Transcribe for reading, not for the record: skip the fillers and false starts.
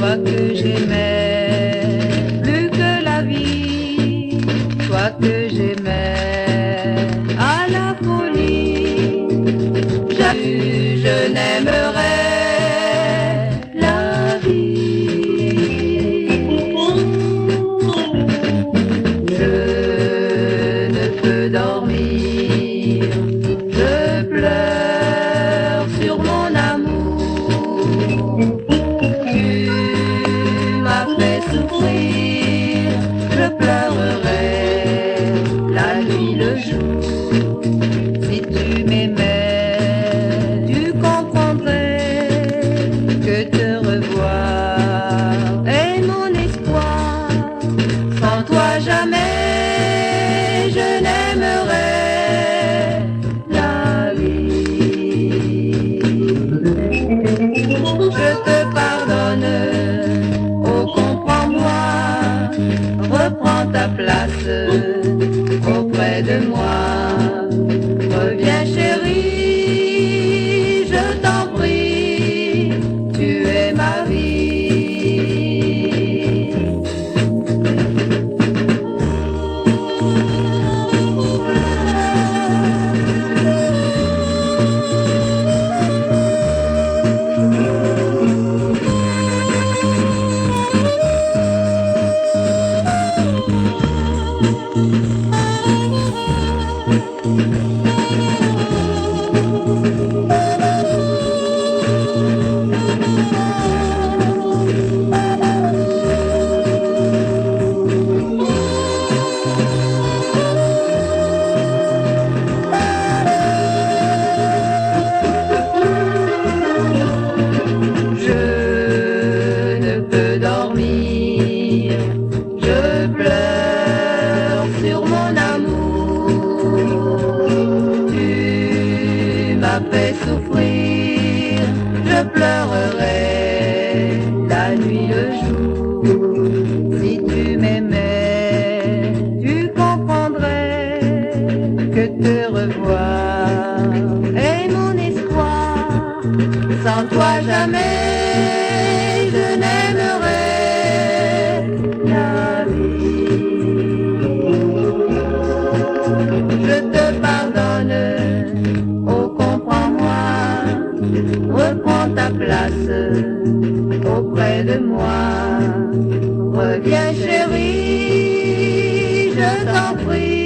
toi que j'aimais plus que la vie, toi que j'aimais à la folie. Je n'aimerais la vie. Je ne peux dormir, je pleure sur mon amour. Tu m'as fait souffrir, je pleurerai la nuit, le jour. Si tu m'aimais, tu comprendrais que te revoir est mon espoir. Sans toi jamais je n'aimerais la vie. Je te pardonne, oh comprends-moi, reprends ta place auprès de moi. Reviens chérie, je t'en prie, tu es ma vie. Je pleure sur mon amour. Tu m'as fait souffrir, je pleurerai la nuit, le jour. Si tu m'aimais, tu comprendrais que te revoir est mon espoir. Sans toi jamais je n'aimerais la vie. Je te pardonne, oh comprends-moi, reprends ta place auprès de moi. Reviens chérie, je t'en prie.